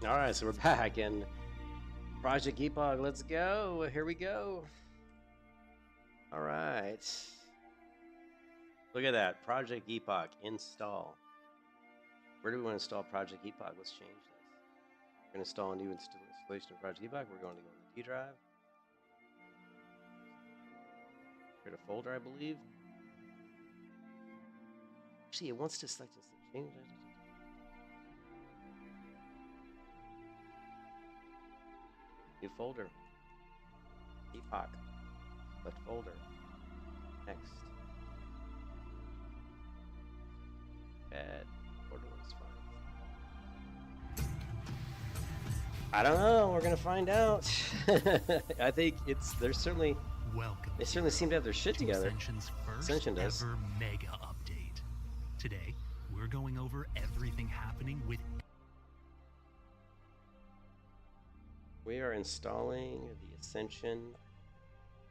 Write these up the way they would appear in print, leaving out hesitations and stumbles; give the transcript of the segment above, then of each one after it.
All right, so we're back in Project EPOCH. Let's go. Here we go. All right. Look at that. Project EPOCH install. Where do we want to install Project EPOCH? Let's change this. We're going to install a new installation of Project EPOCH. We're going to go to the D drive. Create a folder, I believe. Actually, it wants to select this. Change it. New folder. EPOCH. Select folder. Next. Add. Folder was fine. I don't know. We're gonna find out. I think there's certainly. Welcome. They certainly seem to have their shit together. Ascension's first Ascension does. ever mega update. Today, we're going over everything happening with. We are installing the Ascension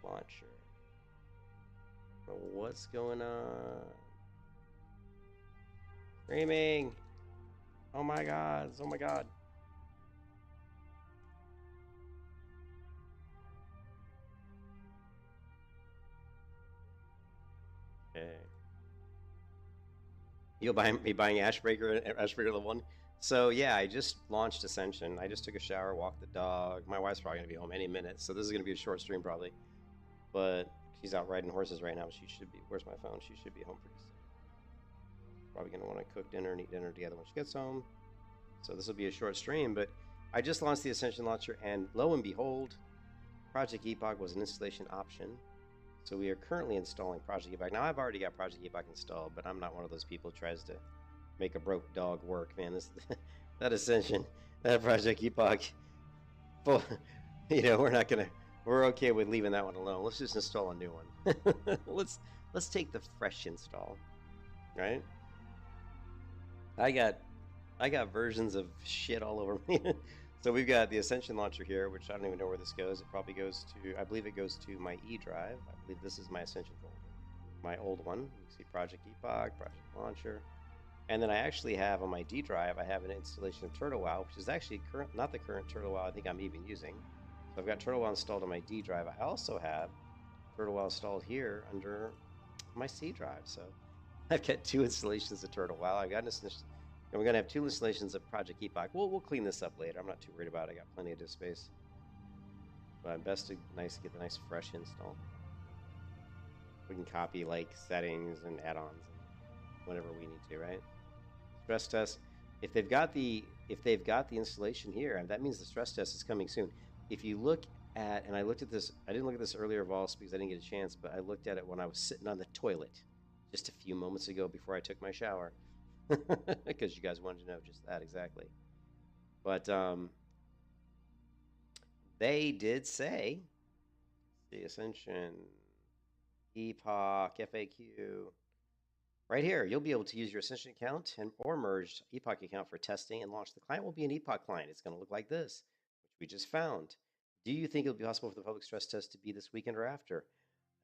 launcher. What's going on? Screaming! Oh my god! Oh my god! Okay. You'll be buying Ashbreaker level 1? So yeah, I just launched Ascension. I just took a shower, walked the dog. My wife's probably gonna be home any minute, so this is gonna be a short stream probably. But she's out riding horses right now. She should be. Where's my phone? She should be home pretty soon. Probably gonna want to cook dinner and eat dinner together when she gets home. So this will be a short stream. But I just launched the Ascension launcher, and lo and behold, Project EPOCH was an installation option. So we are currently installing Project EPOCH. Now I've already got Project EPOCH installed, but I'm not one of those people who tries to make a broke dog work, man. That Ascension, that Project EPOCH, well, we're okay with leaving that one alone. Let's just install a new one. let's take the fresh install, right? I got versions of shit all over me. So we've got the Ascension launcher here, which I don't even know where this goes. It probably goes to, I believe it goes to my E drive. I believe this is my Ascension folder, my old one. You can see Project EPOCH, Project Launcher. And then I actually have on my D drive, I have an installation of Turtle WoW, which is actually not the current Turtle WoW I think I'm even using. So I've got Turtle WoW installed on my D drive. I also have Turtle WoW installed here under my C drive. So I've got 2 installations of Turtle WoW. And we're going to have 2 installations of Project EPOCH. We'll clean this up later. I'm not too worried about it. I got plenty of disk space. But nice to get the nice fresh install. We can copy like settings and add-ons and whatever we need to, right? Stress test. If they've got the installation here, that means the stress test is coming soon. If you look at, and I looked at this, I didn't look at this earlier, Vols, because I didn't get a chance, but I looked at it when I was sitting on the toilet just a few moments ago before I took my shower. Because you guys wanted to know just that exactly. But they did say the Ascension EPOCH FAQ right here. You'll be able to use your Ascension account or merged EPOCH account for testing and launch. The client will be an EPOCH client. It's going to look like this, which we just found. Do you think it'll be possible for the public stress test to be this weekend or after?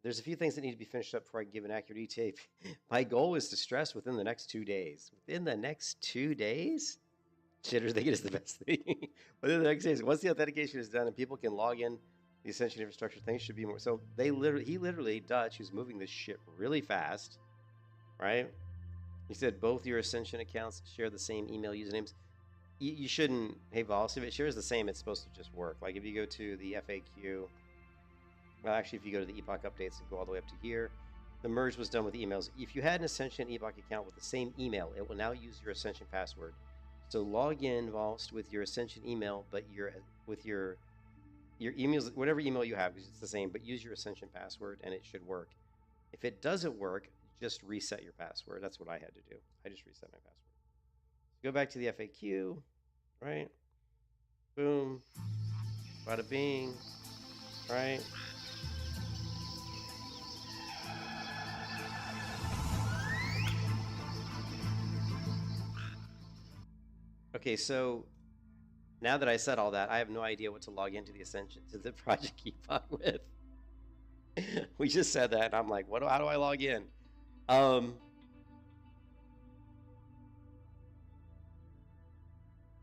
There's a few things that need to be finished up before I can give an accurate ETA. My goal is to stress within the next 2 days. Within the next 2 days? Shitters think it is the best thing. Within the next days, once the authentication is done and people can log in, the Ascension infrastructure things should be more. So he literally, Dutch, who's moving this shit really fast, right? He said both your Ascension accounts share the same email usernames. You shouldn't, hey, Vols, if it shares the same, it's supposed to just work. Like if you go to the FAQ, well, actually, if you go to the EPOCH updates and go all the way up to here, the merge was done with emails. If you had an Ascension EPOCH account with the same email, it will now use your Ascension password. So log in, Vols, with your Ascension email, but with your emails, whatever email you have, because it's the same, but use your Ascension password and it should work. If it doesn't work, just reset your password. That's what I had to do. I just reset my password. Go back to the FAQ, right? Boom. Bada bing, right? Okay, so now that I said all that, I have no idea what to log into the Ascension to the Project EPOCH with. We just said that, and I'm like, how do I log in?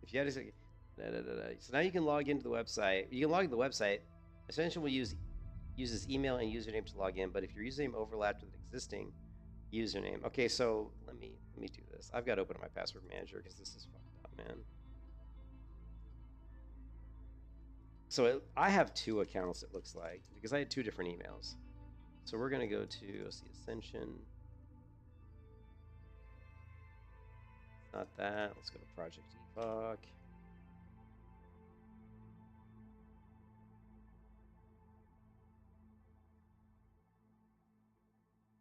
If you had to say, so now you can log into the website. You can log into the website. Ascension will uses email and username to log in, but if your username overlapped with an existing username, okay. So let me do this. I've got to open up my password manager because this is fucked up, man. So I have 2 accounts, it looks like, because I had 2 different emails. So we're going to go to, let's see, Ascension. Not that. Let's go to Project EPOCH.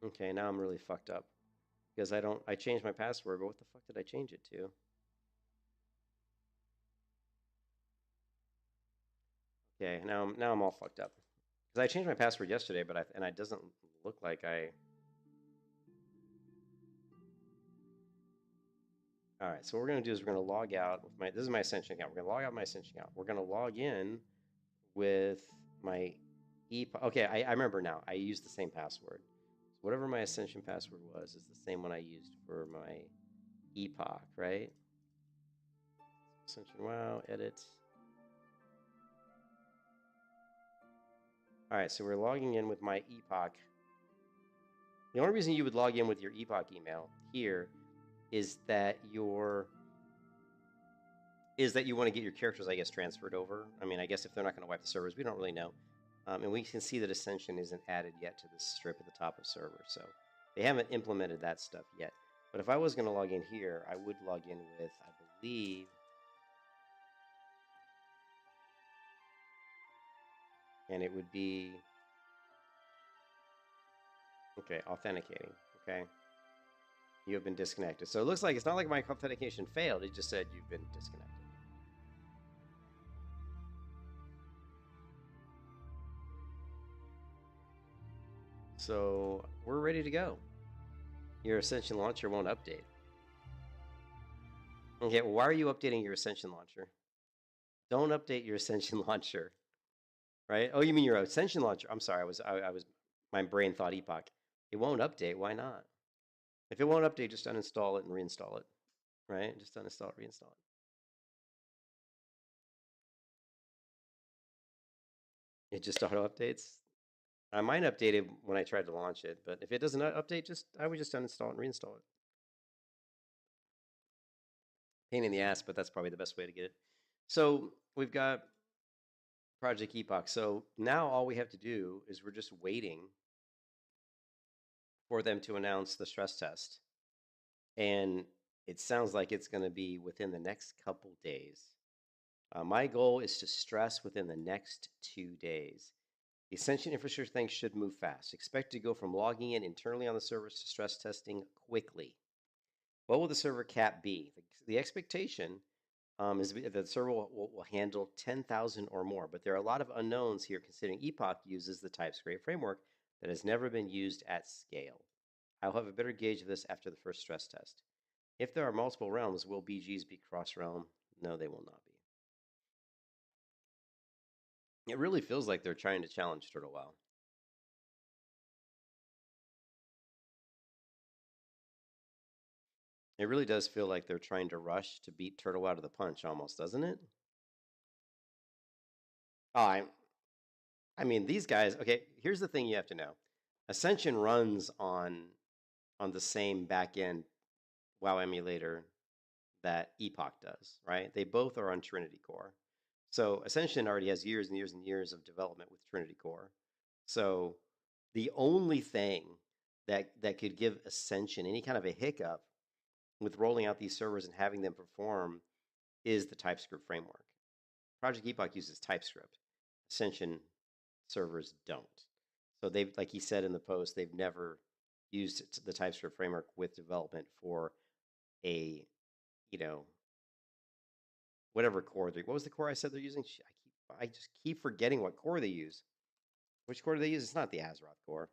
Okay, now I'm really fucked up because I changed my password, but what the fuck did I change it to? Okay, now I'm all fucked up because I changed my password yesterday, but it doesn't look like I. All right, so what we're gonna do is we're gonna log out with this is my Ascension account. We're gonna log out my Ascension account. We're gonna log in with my Okay, I remember now. I used the same password. So whatever my Ascension password was is the same one I used for my EPOCH, right? Ascension WoW, edit. All right, so we're logging in with my EPOCH. The only reason you would log in with your EPOCH email here is that you want to get your characters, I guess, transferred over. I mean, I guess if they're not going to wipe the servers, we don't really know. And we can see that Ascension isn't added yet to this strip at the top of server, so they haven't implemented that stuff yet. But if I was going to log in here, I would log in with, I believe, and it would be, okay, authenticating, okay? You have been disconnected. So it looks like it's not like my authentication failed. It just said you've been disconnected. So we're ready to go. Your Ascension launcher won't update. Okay, well, why are you updating your Ascension launcher? Don't update your Ascension launcher, right? Oh, you mean your Ascension launcher? I'm sorry, my brain thought EPOCH. It won't update. Why not? If it won't update, just uninstall it and reinstall it, right? Just uninstall it, reinstall it. It just auto updates. I might update it when I tried to launch it, but if it doesn't update, I would just uninstall it and reinstall it. Pain in the ass, but that's probably the best way to get it. So we've got Project EPOCH. So now all we have to do is we're just waiting for them to announce the stress test. And it sounds like it's going to be within the next couple days. My goal is to stress within the next 2 days. The Ascension infrastructure thing should move fast. Expect to go from logging in internally on the servers to stress testing quickly. What will the server cap be? The expectation is that the server will handle 10,000 or more, but there are a lot of unknowns here considering EPOCH uses the TypeScript framework that has never been used at scale. I'll have a better gauge of this after the first stress test. If there are multiple realms, will BGs be cross-realm? No, they will not be. It really feels like they're trying to challenge Turtle WoW. It really does feel like they're trying to rush to beat Turtle out of the punch, almost, doesn't it? Oh, I mean, these guys. Okay, here's the thing you have to know: Ascension runs on the same back end WoW emulator that EPOCH does, right? They both are on Trinity Core. So Ascension already has years and years and years of development with Trinity Core. So the only thing that could give Ascension any kind of a hiccup with rolling out these servers and having them perform is the TypeScript framework. Project EPOCH uses TypeScript. Ascension servers don't. So they've, like he said in the post, they've never used the TypeScript framework with development for a, you know, whatever core they. What was the core I said they're using? I just keep forgetting what core they use. Which core do they use? It's not the Azeroth core.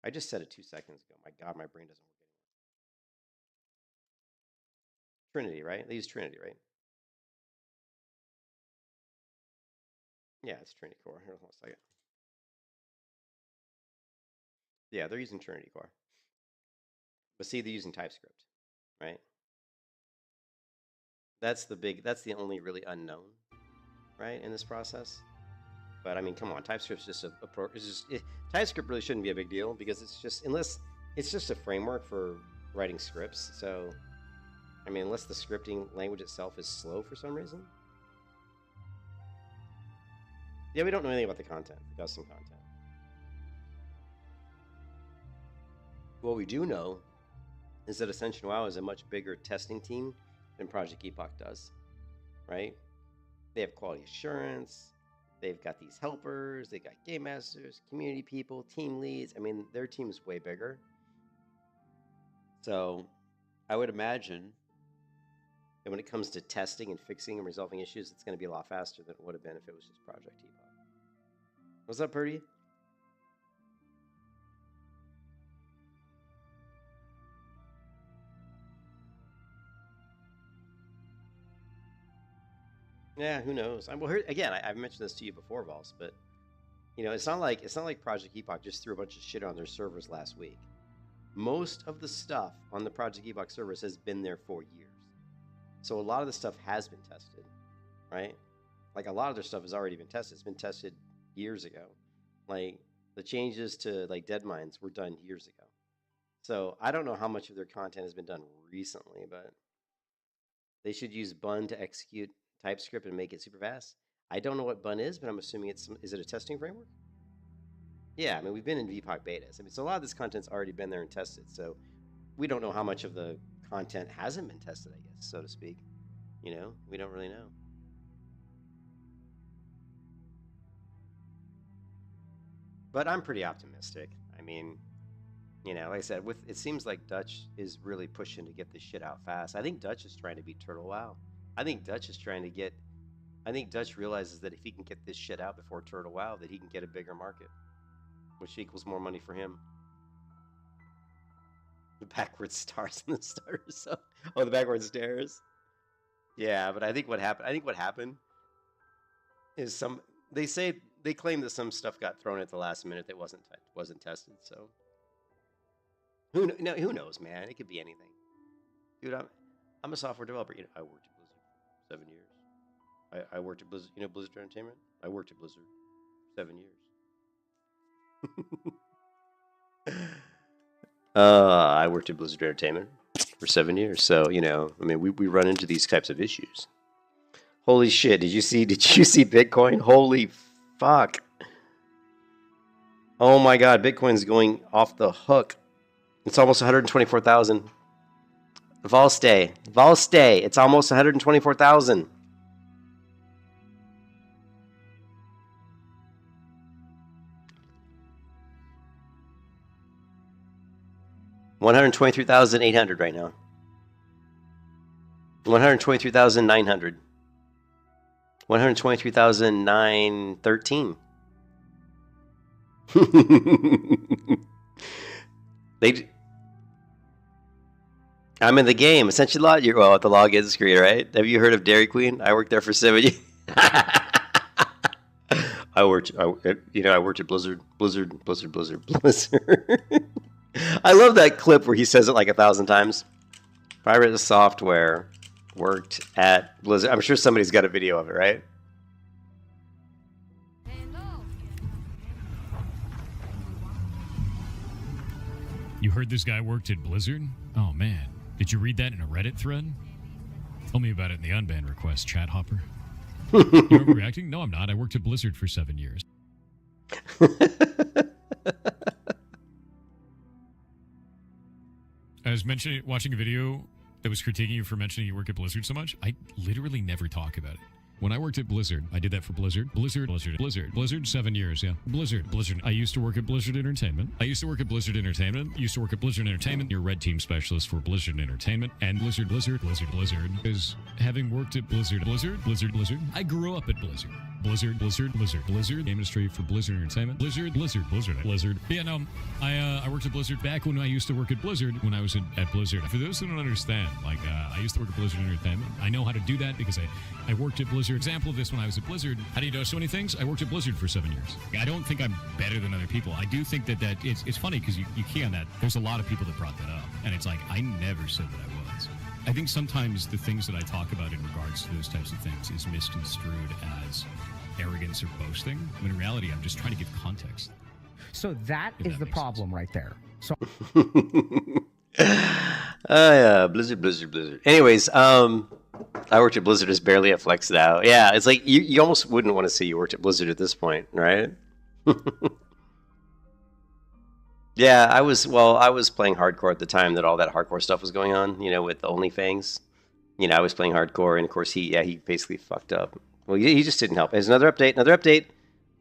I just said it 2 seconds ago. My God, my brain doesn't work anymore. Trinity, right? They use Trinity, right? Yeah, it's Trinity Core. Here, hold on a second. Yeah, they're using Trinity Core. But see, they're using TypeScript, right? That's the only really unknown, right, in this process. But I mean, come on, TypeScript's just TypeScript really shouldn't be a big deal because it's just a framework for writing scripts. So, I mean, unless the scripting language itself is slow for some reason. Yeah, we don't know anything about the content, the custom content. What we do know is that Ascension WoW is a much bigger testing team than Project EPOCH does, right? They have quality assurance. They've got these helpers. They got game masters, community people, team leads. I mean, their team is way bigger. So I would imagine that when it comes to testing and fixing and resolving issues, it's going to be a lot faster than it would have been if it was just Project EPOCH. What's up, Purdy? Yeah, who knows? Well, again, I've mentioned this to you before, Vols, but you know, it's not like Project EPOCH just threw a bunch of shit on their servers last week. Most of the stuff on the Project EPOCH servers has been there for years, so a lot of the stuff has been tested, right? Like a lot of their stuff has already been tested. It's been tested years ago. Like the changes to like dead mines were done years ago. So I don't know how much of their content has been done recently, but they should use Bun to execute TypeScript and make it super fast. I don't know what Bun is, but I'm assuming is it a testing framework? Yeah, I mean, we've been in VPOC betas. I mean, so a lot of this content's already been there and tested. So we don't know how much of the content hasn't been tested, I guess, so to speak. You know, we don't really know. But I'm pretty optimistic. I mean, you know, like I said, it seems like Dutch is really pushing to get this shit out fast. I think Dutch is trying to beat Turtle WoW. I think Dutch realizes that if he can get this shit out before Turtle WoW, that he can get a bigger market, which equals more money for him. The backwards stars in the starter zone. Oh, the backwards stairs. Yeah, but I think what happened is they claim that some stuff got thrown at the last minute that wasn't tested. So who knows, man? It could be anything. Dude, I'm a software developer. You know, I worked at Blizzard 7 years. I worked at Blizzard. You know Blizzard Entertainment? I worked at Blizzard 7 years. I worked at Blizzard Entertainment for 7 years. So, you know, I mean, we run into these types of issues. Holy shit! Did you see Bitcoin? Holy fuck! Oh my God, Bitcoin's going off the hook. It's almost 124,000. Volstay. It's almost 124,000. $123,800 right now. 123,900. 123,913. I'm in the game. Ascension log. Well, at the login screen, right? Have you heard of Dairy Queen? I worked there for 7 years. I worked at Blizzard. I love that clip where he says it like 1,000 times. Pirate Software worked at Blizzard. I'm sure somebody's got a video of it, right? You heard this guy worked at Blizzard? Oh man, did you read that in a Reddit thread? Tell me about it in the unbanned request, chat hopper. You're overreacting? No, I'm not. I worked at Blizzard for 7 years. I was watching a video that was critiquing you for mentioning you work at Blizzard so much. I literally never talk about it. When I worked at Blizzard, I did that for Blizzard. Blizzard, 7 years, yeah. Blizzard. I used to work at Blizzard Entertainment. Used to work at Blizzard Entertainment. Your red team specialist for Blizzard Entertainment. And Blizzard. Is having worked at Blizzard. I grew up at Blizzard. Blizzard. Game industry for Blizzard Entertainment. Blizzard. Yeah, no, I worked at Blizzard back when I used to work at Blizzard, when I was at Blizzard. For those who don't understand, I used to work at Blizzard Entertainment. I know how to do that because I worked at Blizzard. Example of this when I was at Blizzard. How do you know so many things? I worked at Blizzard for 7 years. I don't think I'm better than other people. I do think that it's funny because you key on that. There's a lot of people that brought that up. And it's like, I never said that I was. I think sometimes the things that I talk about in regards to those types of things is misconstrued as arrogance or boasting. When in reality, I'm just trying to give context. So that is the problem right there. So yeah, Blizzard. Anyways, I worked at Blizzard is barely at Flex now. Yeah, it's like you almost wouldn't want to say you worked at Blizzard at this point, right? Yeah, I was playing hardcore at the time that all that hardcore stuff was going on, with the OnlyFans. I was playing hardcore, and of course he basically fucked up. Well, he just didn't help. There's another update.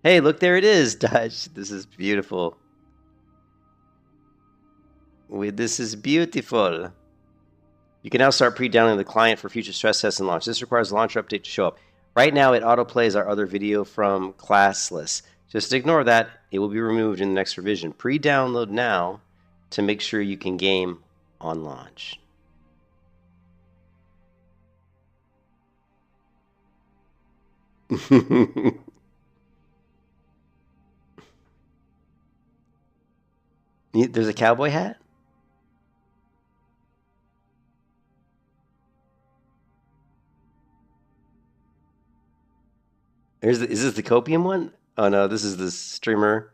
Hey, look, there it is, Dutch. This is beautiful. This is beautiful. You can now start pre-downloading the client for future stress tests and launch. This requires a launcher update to show up. Right now, it autoplays our other video from Classless. Just ignore that. It will be removed in the next revision. Pre-download now to make sure you can game on launch. There's a cowboy hat? Is this the copium one? Oh no, this is the streamer.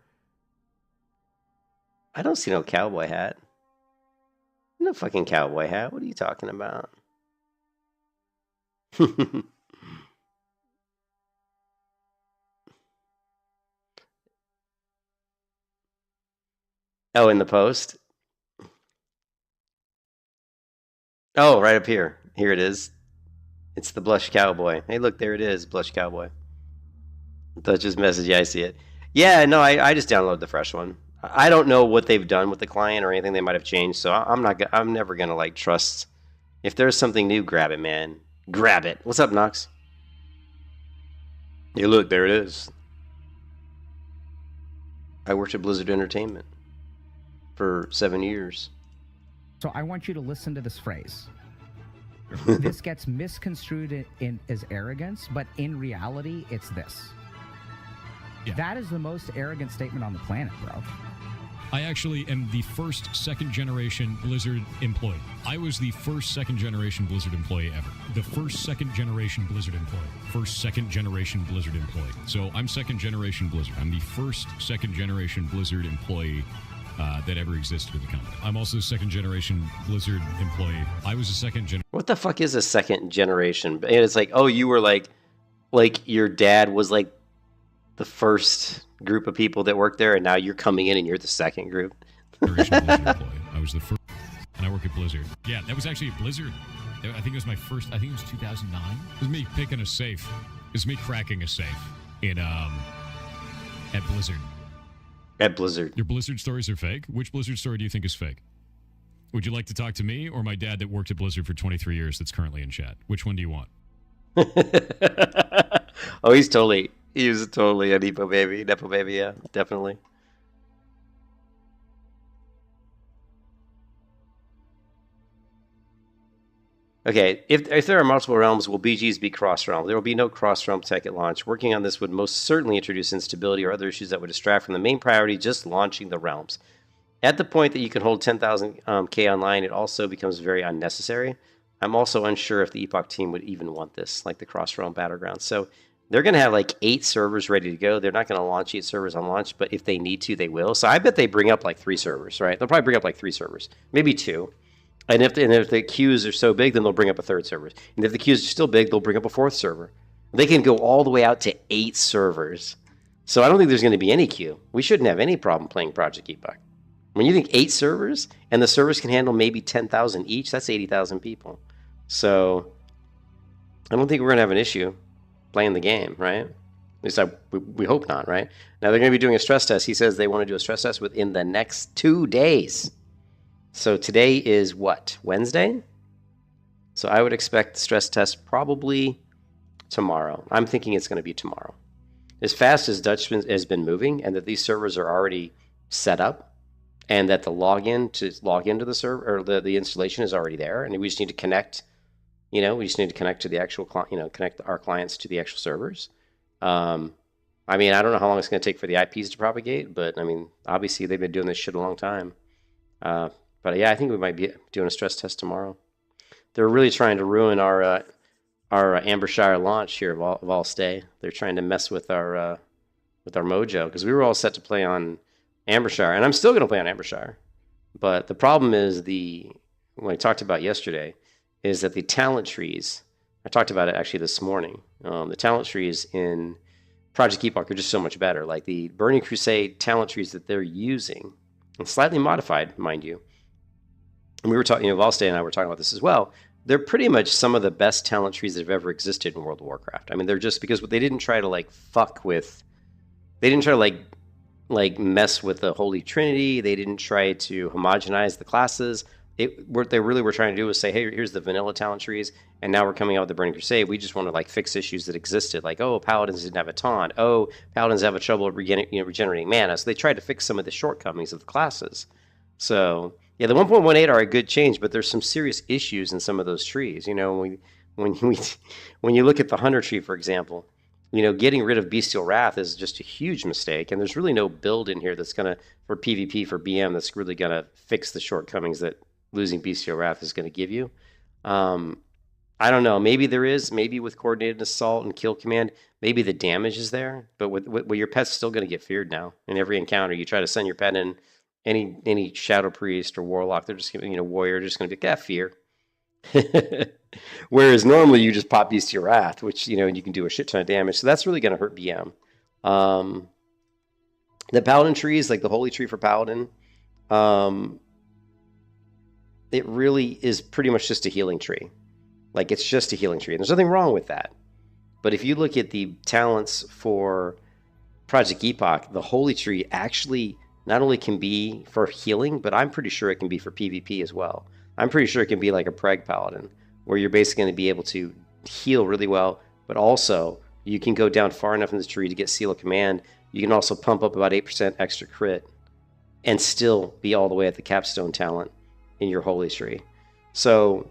I don't see no cowboy hat. No fucking cowboy hat. What are you talking about? Oh, in the post? Oh, right up here. Here it is. It's the blush cowboy. Hey, look, there it is, blush cowboy. Dutch's message, yeah, I see it. Yeah, no, I just downloaded the fresh one. I don't know what they've done with the client or anything they might have changed, so I'm never gonna trust. If there's something new, grab it, man. Grab it. What's up, Nox? Hey, look, there it is. I worked at Blizzard Entertainment for 7 years. So I want you to listen to this phrase. This gets misconstrued as arrogance, but in reality, it's this. Yeah. That is the most arrogant statement on the planet, bro. I actually am the first second-generation Blizzard employee. I was the first second-generation Blizzard employee ever. The first second-generation Blizzard employee. First second-generation Blizzard employee. So I'm second-generation Blizzard. I'm the first second-generation Blizzard employee that ever existed with the company. I'm also a second-generation Blizzard employee. I was a second-generation... What the fuck is a second-generation? And it's like, oh, you were like your dad was like the first group of people that worked there, and now you're coming in and you're the second group. Blizzard employee. I was the first, and I work at Blizzard. Yeah, that was actually at Blizzard. I think it was my first. I think it was 2009. It was me picking a safe. It was me cracking a safe in at Blizzard. At Blizzard. Your Blizzard stories are fake. Which Blizzard story do you think is fake? Would you like to talk to me or my dad that worked at Blizzard for 23 years that's currently in chat? Which one do you want? Oh, he was totally a Nepo baby, yeah, definitely. Okay, if there are multiple realms, will BGs be cross-realm? There will be no cross-realm tech at launch. Working on this would most certainly introduce instability or other issues that would distract from the main priority, just launching the realms. At the point that you can hold 10,000 K online, it also becomes very unnecessary. I'm also unsure if the Epoch team would even want this, like the Cross-Realm Battlegrounds. So they're going to have like 8 servers ready to go. They're not going to launch 8 servers on launch, but if they need to, they will. So I bet they bring up like 3 servers, right? They'll probably bring up like 3 servers, maybe 2. And if the queues are so big, then they'll bring up a 3rd server. And if the queues are still big, they'll bring up a 4th server. They can go all the way out to 8 servers. So I don't think there's going to be any queue. We shouldn't have any problem playing Project Epoch. When you think 8 servers, and the servers can handle maybe 10,000 each, that's 80,000 people. So I don't think we're going to have an issue playing the game, right? At least we hope not, right? Now they're going to be doing a stress test. He says they want to do a stress test within the next 2 days. So today is what? Wednesday? So I would expect the stress test probably tomorrow. I'm thinking it's going to be tomorrow. As fast as Dutch has been moving, and that these servers are already set up, and that the login to log into the server, or the installation is already there, and we just need to connect. We just need to connect to the actual, connect our clients to the actual servers. I mean, I don't know how long it's going to take for the IPs to propagate, but I mean, obviously they've been doing this shit a long time. But yeah, I think we might be doing a stress test tomorrow. They're really trying to ruin our Ambershire launch here of Allstay. They're trying to mess with our mojo, because we were all set to play on Ambershire, and I'm still going to play on Ambershire. But the problem is what I talked about yesterday is that the talent trees, I talked about it actually this morning, the talent trees in Project Epoch are just so much better. Like the Burning Crusade talent trees that they're using, and slightly modified, mind you. And we were talking, Valstay and I were talking about this as well. They're pretty much some of the best talent trees that have ever existed in World of Warcraft. I mean, they're just because they didn't try to they didn't try to mess with the Holy Trinity. They didn't try to homogenize the classes. What they really were trying to do was say, hey, here's the vanilla talent trees, and now we're coming out with the Burning Crusade. We just want to fix issues that existed, like, oh, Paladins didn't have a taunt. Oh, Paladins have a trouble regenerating mana. So they tried to fix some of the shortcomings of the classes. So yeah, the 1.18 are a good change, but there's some serious issues in some of those trees. When you look at the Hunter tree, for example, getting rid of Bestial Wrath is just a huge mistake, and there's really no build in here that's gonna, for PvP, for BM, that's really gonna fix the shortcomings that losing Bestial Wrath is gonna give you. I don't know. Maybe there is. Maybe with Coordinated Assault and Kill Command, maybe the damage is there, but with your pet's still gonna get feared now. In every encounter, you try to send your pet in. Any Shadow Priest or Warlock, they're just gonna, Warrior, they're just gonna be fear. Whereas normally you just pop Bestial Wrath, which you can do a shit ton of damage. So that's really gonna hurt BM. The Paladin trees, like the Holy Tree for Paladin, it really is pretty much just a healing tree. It's just a healing tree, and there's nothing wrong with that. But if you look at the talents for Project Epoch, the Holy Tree actually not only can be for healing, but I'm pretty sure it can be for PvP as well. I'm pretty sure it can be like a Preg Paladin, where you're basically going to be able to heal really well, but also you can go down far enough in the tree to get Seal of Command. You can also pump up about 8% extra crit and still be all the way at the capstone talent in your Holy Tree. So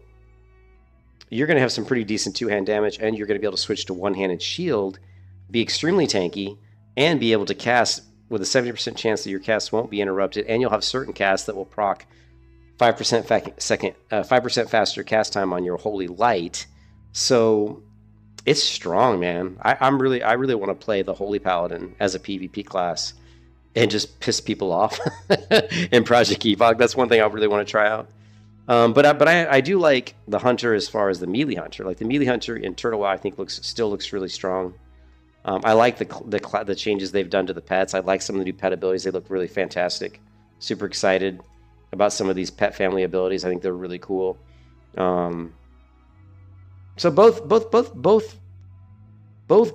you're going to have some pretty decent two-hand damage, and you're going to be able to switch to one-handed shield, be extremely tanky, and be able to cast with a 70% chance that your cast won't be interrupted, and you'll have certain casts that will proc 5% faster cast time on your Holy Light. So it's strong, man. I really want to play the Holy Paladin as a PvP class and just piss people off in Project Epoch. That's one thing I really want to try out. But I do like the Hunter as far as the melee Hunter. Like the melee Hunter in Turtle WoW, I think still looks really strong. I like the changes they've done to the pets. I like some of the new pet abilities. They look really fantastic. Super excited about some of these pet family abilities. I think they're really cool. So both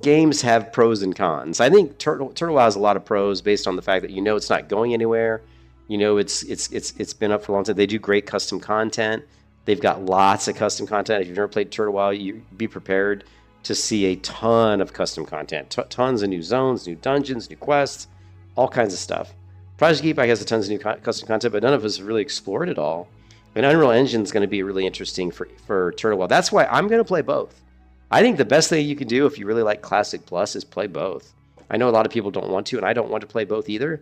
games have pros and cons. I think Turtle WoW has a lot of pros based on the fact that it's not going anywhere. It's been up for a long time. They do great custom content. They've got lots of custom content. If you've never played Turtle WoW, you be prepared to see a ton of custom content, tons of new zones, new dungeons, new quests, all kinds of stuff. Project Epoch has tons of new custom content, but none of us have really explored it all. And Unreal Engine is going to be really interesting for Turtle WoW. That's why I'm going to play both. I think the best thing you can do if you really like Classic Plus is play both. I know a lot of people don't want to, and I don't want to play both either.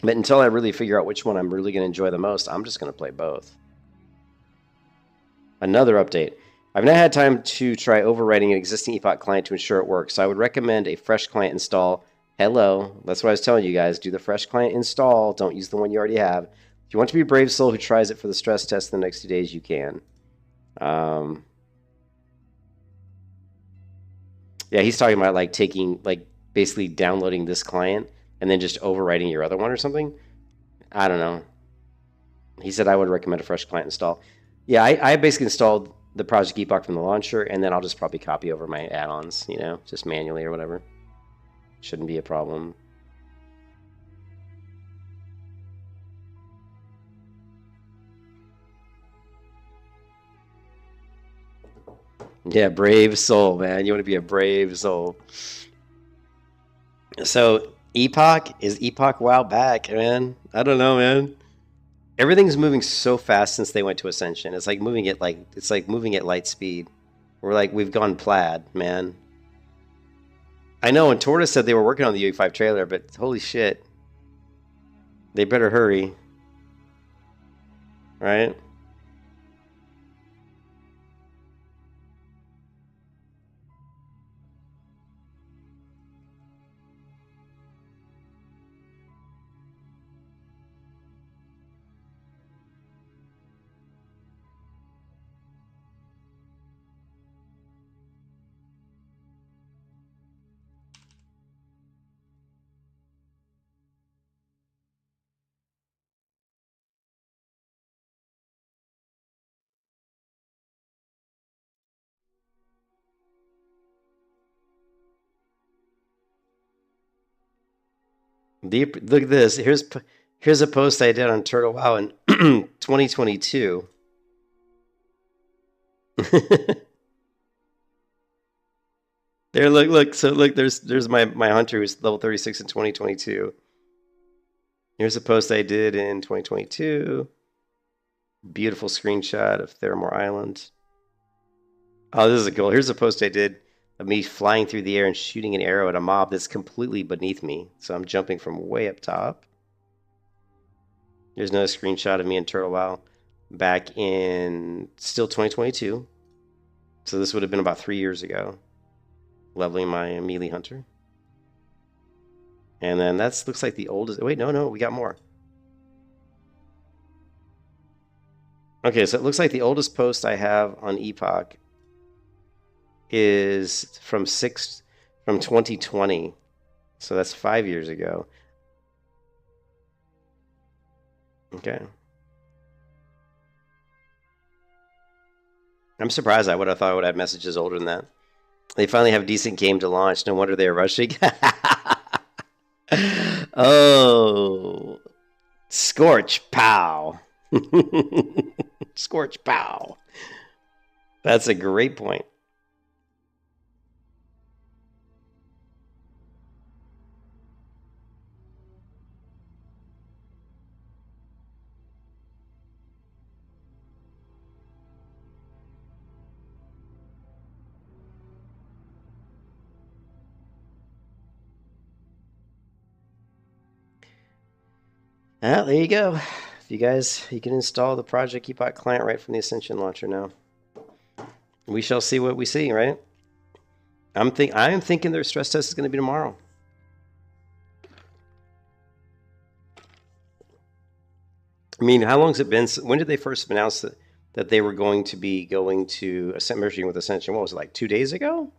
But until I really figure out which one I'm really going to enjoy the most, I'm just going to play both. Another update. I've not had time to try overwriting an existing EPOCH client to ensure it works, so I would recommend a fresh client install. Hello, that's what I was telling you guys. Do the fresh client install. Don't use the one you already have. If you want to be a brave soul who tries it for the stress test in the next 2 days, you can. Yeah, he's talking about like taking, like basically downloading this client and then just overwriting your other one or something. I don't know. He said I would recommend a fresh client install. Yeah, I basically installed the Project EPOCH from the launcher, and then I'll just probably copy over my add-ons, you know, just manually or whatever. Shouldn't be a problem. Yeah, brave soul, man. You want to be a brave soul. So, EPOCH, is EPOCH WoW back, man? I don't know, man. Everything's moving so fast since they went to Ascension. It's like moving at light speed. We've gone plaid, man. I know, and Tortoise said they were working on the UE5 trailer, but holy shit. They better hurry. Right? Look at this. Here's a post I did on Turtle WoW in 2022. There, look. So look, there's my hunter who's level 36 in 2022. Here's a post I did in 2022. Beautiful screenshot of Theramore Island. Oh, this is cool. Here's a post I did of me flying through the air and shooting an arrow at a mob that's completely beneath me. So I'm jumping from way up top. There's another screenshot of me in Turtle WoW back in still 2022. So this would have been about 3 years ago. Leveling my melee hunter. And then that looks like the oldest. Wait, no, we got more. Okay, so it looks like the oldest post I have on EPOCH is from 2020. So that's 5 years ago. Okay. I'm surprised. I would have thought I would have messages older than that. They finally have a decent game to launch. No wonder they're rushing. Oh. Scorch pow. Scorch pow. That's a great point. Well, there you go. If you guys, you can install the Project EPOCH client right from the Ascension launcher now. We shall see what we see, right? I am thinking their stress test is going to be tomorrow. I mean, how long has it been? When did they first announce that they were going to be going to merging with Ascension? What was it, like 2 days ago?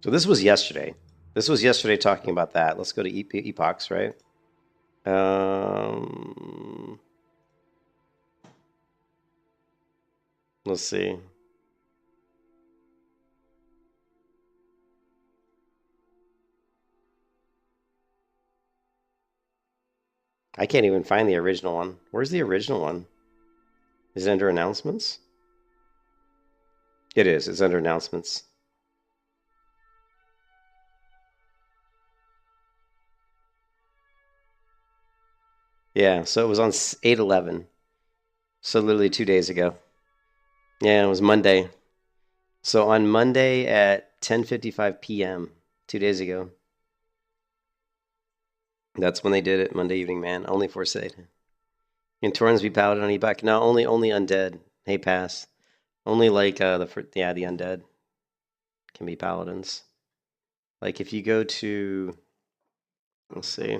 So this was yesterday. This was yesterday talking about that. Let's go to EPOCHs, right? Let's see. I can't even find the original one. Where's the original one? Is it under announcements? It is. It's under announcements. Yeah, so it was on 8/11. So literally 2 days ago. Yeah, it was Monday. So on Monday at 10:55 p.m. 2 days ago. That's when they did it, Monday evening, man. Only for Sade. Can Torrens be paladin on EPOCH? No, only undead. Hey, pass. Only like the undead can be paladins. Like if you go to, let's see.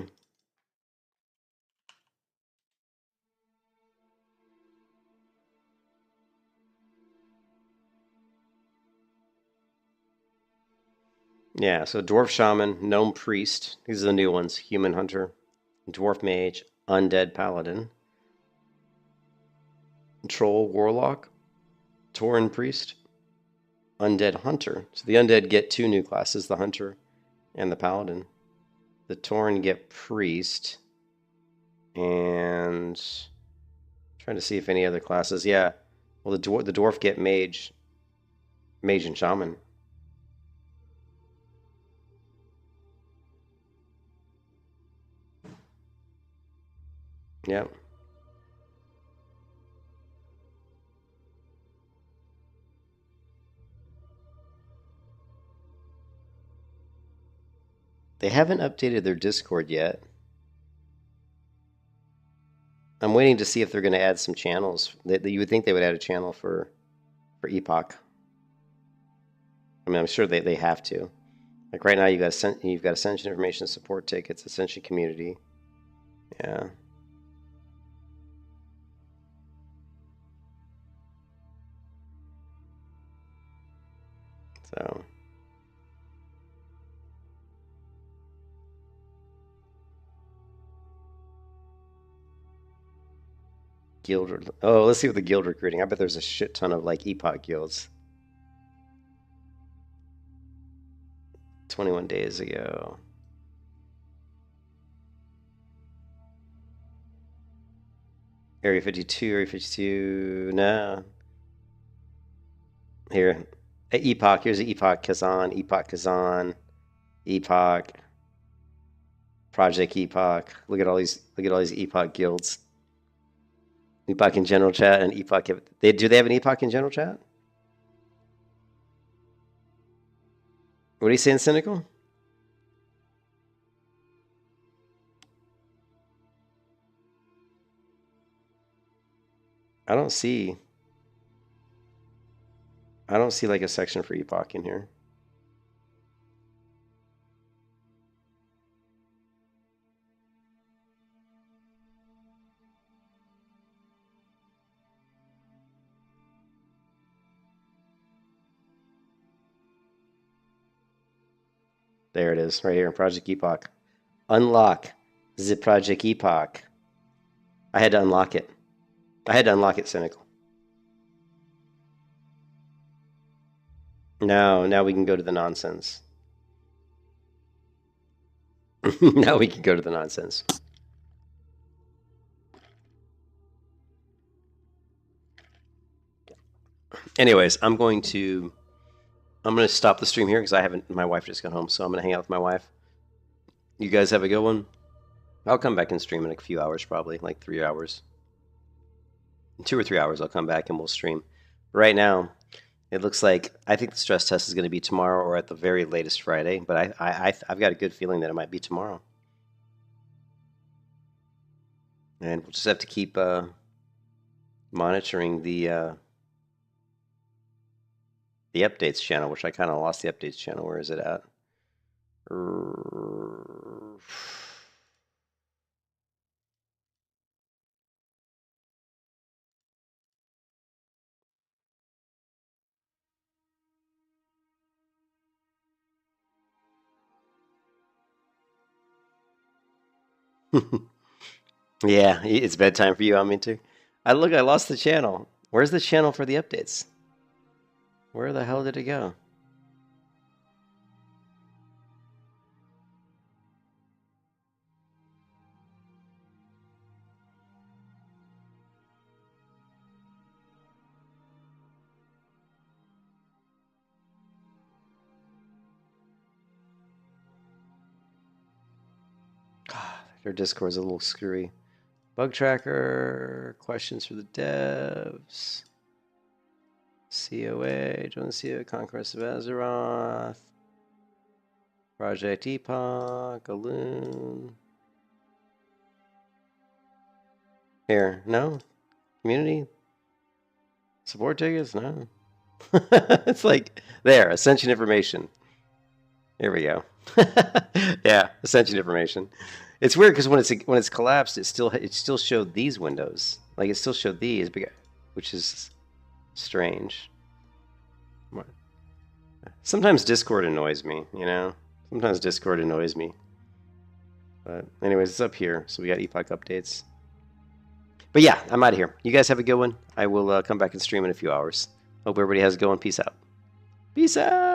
Yeah, so Dwarf Shaman, Gnome Priest. These are the new ones. Human Hunter, Dwarf Mage, Undead Paladin, Troll Warlock, Tauren Priest, Undead Hunter. So the Undead get 2 new classes, the Hunter and the Paladin. The Tauren get Priest. And trying to see if any other classes. Yeah, well, the Dwarf get Mage and Shaman. Yep. They haven't updated their Discord yet. I'm waiting to see if they're going to add some channels. You would think they would add a channel for EPOCH. I mean, I'm sure they have to. Like right now, you've got Ascension information support tickets, Ascension community. Yeah. So. Guild. Oh, let's see what the guild recruiting. I bet there's a shit ton of like EPOCH guilds. 21 days ago. Area 52, no. Here. EPOCH, here's EPOCH Kazan, EPOCH, Project EPOCH. Look at all these EPOCH guilds. EPOCH in general chat and EPOCH. Do they have an EPOCH in general chat? What are you saying, Cynical? I don't see like a section for EPOCH in here. There it is, right here in Project EPOCH. Unlock the Project EPOCH. I had to unlock it. Cynical. Now we can go to the nonsense. Now we can go to the nonsense. Anyways, I'm going to stop the stream here because my wife just got home, so I'm going to hang out with my wife. You guys have a good one. I'll come back and stream in a few hours, probably, like 3 hours. In 2 or 3 hours, I'll come back and we'll stream. Right now, it looks like I think the stress test is going to be tomorrow or at the very latest Friday, but I've got a good feeling that it might be tomorrow. And we'll just have to keep monitoring the updates channel, which I kind of lost the updates channel. Where is it at? Yeah, it's bedtime for you. I mean, too. I lost the channel. Where's the channel for the updates? Where the hell did it go? Their Discord's a little screwy. Bug tracker, questions for the devs. COA, join the COA, Conquest of Azeroth, Project Epoch, Galoon. Here, no? Community? Support tickets? No. It's like, there, Ascension information. Here we go. Yeah, Ascension information. It's weird because when it's collapsed, it still showed these windows. Like it still showed these, which is strange. Sometimes Discord annoys me, you know? Sometimes Discord annoys me. But anyways, it's up here, so we got Epoch updates. But yeah, I'm out of here. You guys have a good one. I will come back and stream in a few hours. Hope everybody has a good one. Peace out. Peace out!